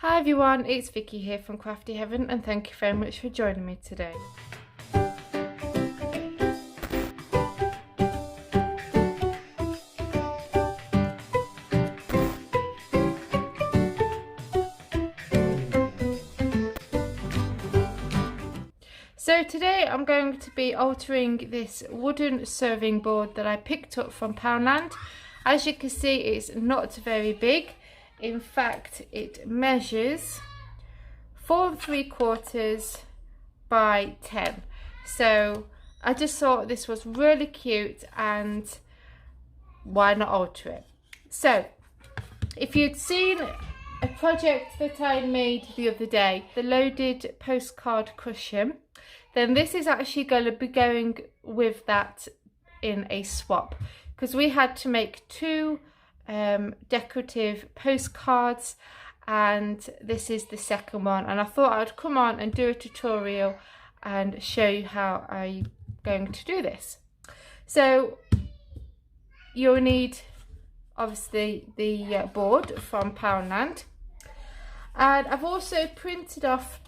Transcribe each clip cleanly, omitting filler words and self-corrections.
Hi everyone, it's Vicky here from Crafty Heaven and thank you very much for joining me today. So today I'm going to be altering this wooden serving board that I picked up from Poundland. As you can see, it's not very big. In fact, it measures 4 3/4 by 10. So I just thought this was really cute and why not alter it? So if you'd seen a project that I made the other day, the loaded postcard cushion, then this is actually going to be going with that in a swap, because we had to make two decorative postcards and this is the second one, and I thought I'd come on and do a tutorial and show you how I'm going to do this. So you'll need obviously the board from Poundland, and I've also printed off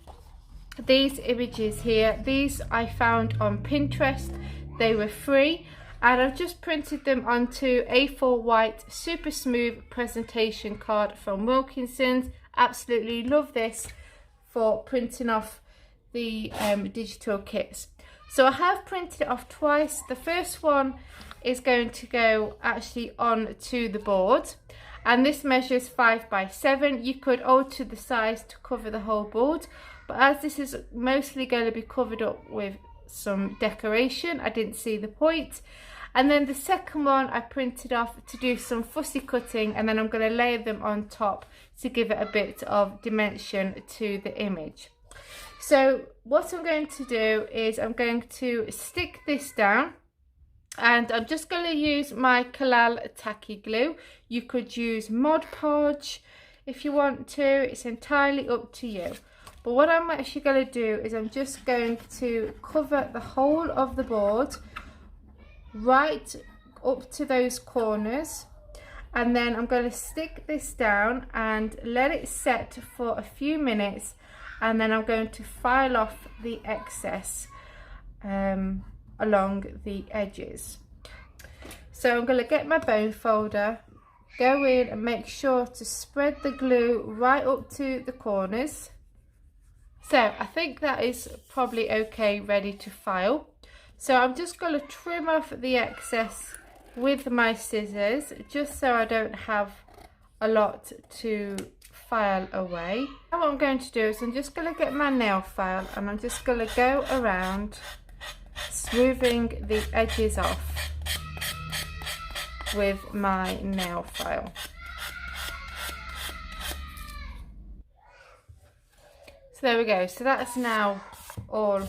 these images here. These I found on Pinterest, they were free, and I've just printed them onto A4 white super smooth presentation card from Wilkinson's. Absolutely love this for printing off the digital kits. So I have printed it off twice. The first one is going to go actually onto the board, and this measures 5 by 7. You could alter the size to cover the whole board, but as this is mostly going to be covered up with some decoration, I didn't see the point. And then the second one I printed off to do some fussy cutting, and then I'm going to layer them on top to give it a bit of dimension to the image. So what I'm going to do is I'm going to stick this down, and I'm just going to use my Kalal tacky glue. You could use Mod Podge if you want to, it's entirely up to you. But what I'm actually going to do is I'm just going to cover the whole of the board right up to those corners, and then I'm going to stick this down and let it set for a few minutes, and then I'm going to file off the excess along the edges. So I'm going to get my bone folder, go in and make sure to spread the glue right up to the corners. So I think that is probably okay, ready to file. So I'm just going to trim off the excess with my scissors, just so I don't have a lot to file away. Now what I'm going to do is I'm just going to get my nail file, and I'm just going to go around smoothing the edges off with my nail file. So there we go, so that's now all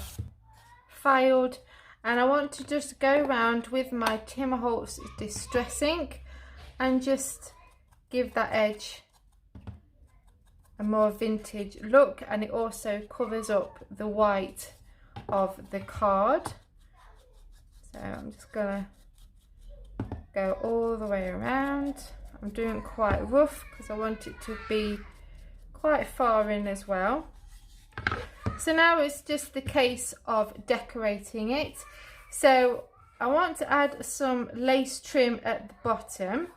filed, and I want to just go around with my Tim Holtz Distress Ink and just give that edge a more vintage look, and it also covers up the white of the card. So I'm just gonna go all the way around. I'm doing it quite rough because I want it to be quite far in as well. So now it's just the case of decorating it. So I want to add some lace trim at the bottom,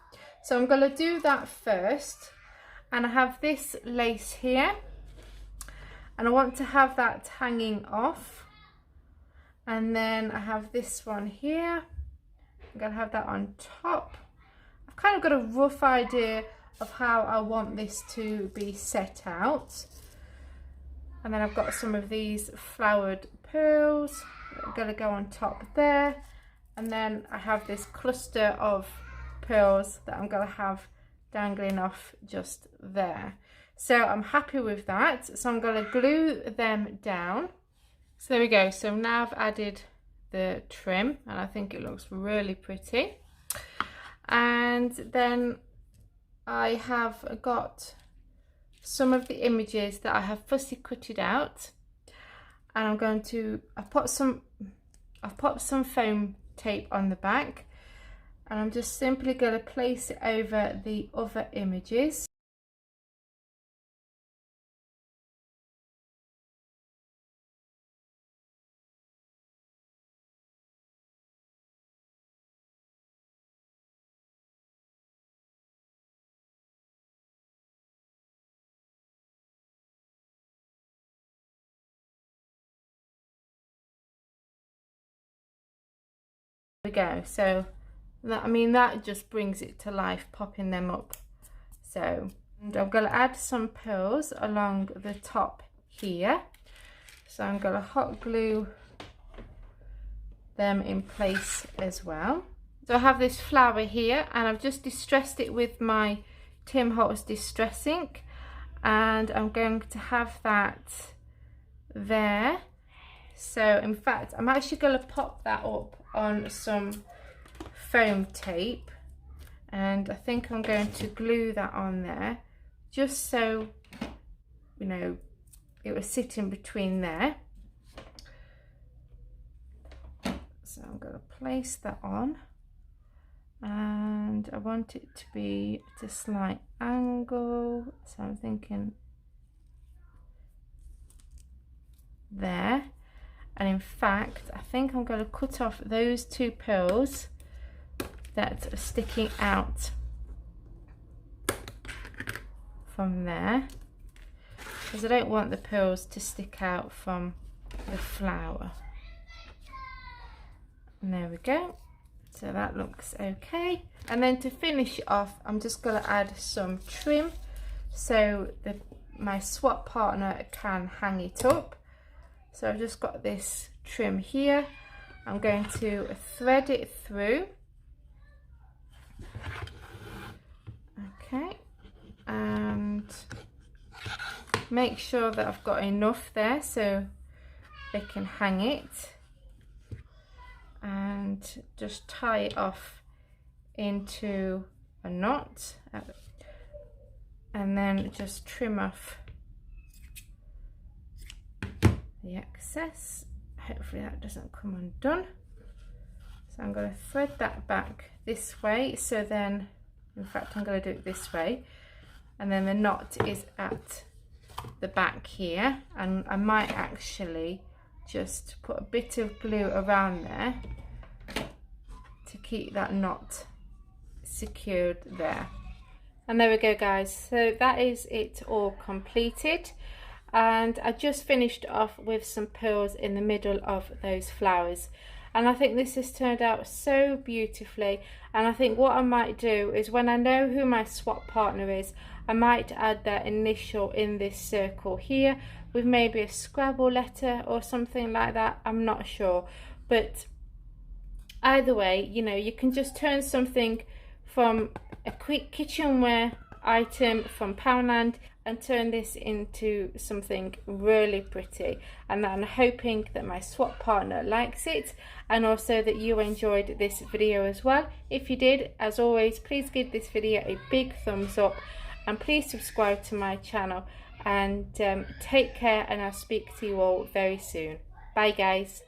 so I'm going to do that first. And I have this lace here, and I want to have that hanging off. And then I have this one here, I'm going to have that on top. I've kind of got a rough idea of how I want this to be set out. And then I've got some of these flowered pearls that are going to go on top there. And then I have this cluster of pearls that I'm going to have dangling off just there. So I'm happy with that. So I'm going to glue them down. So there we go. So now I've added the trim, and I think it looks really pretty. And then I have got some of the images that I have fussy cutted out, and I'm going to I've put some foam tape on the back, and I'm just simply going to place it over the other images. we go. So that, I mean, that just brings it to life, popping them up. So, and I'm going to add some pearls along the top here. So I'm going to hot glue them in place as well. So I have this flower here, and I've just distressed it with my Tim Holtz distress ink, and I'm going to have that there. So in fact, I'm actually going to pop that up on some foam tape, and I think I'm going to glue that on there just so, you know, it was sitting between there. So I'm going to place that on, and I want it to be at a slight angle, so I'm thinking there. And in fact, I think I'm going to cut off those two pearls that are sticking out from there, because I don't want the pearls to stick out from the flower. And there we go. So that looks okay. And then to finish it off, I'm just going to add some trim so that my swap partner can hang it up. So I've just got this trim here. I'm going to thread it through. Okay. And make sure that I've got enough there so they can hang it. And just tie it off into a knot, and then just trim off the excess. Hopefully that doesn't come undone. So I'm going to thread that back this way, so then, in fact I'm going to do it this way, and then the knot is at the back here, and I might actually just put a bit of glue around there to keep that knot secured there. And there we go, guys. So that is it all completed, and I just finished off with some pearls in the middle of those flowers, and I think this has turned out so beautifully. And I think what I might do is, when I know who my swap partner is, I might add their initial in this circle here with maybe a Scrabble letter or something like that. I'm not sure, but either way, you know, you can just turn something from a quick kitchenware item from Poundland and turn this into something really pretty. And I'm hoping that my swap partner likes it, and also that you enjoyed this video as well. If you did, as always, please give this video a big thumbs up, and please subscribe to my channel, and take care, and I'll speak to you all very soon. Bye guys.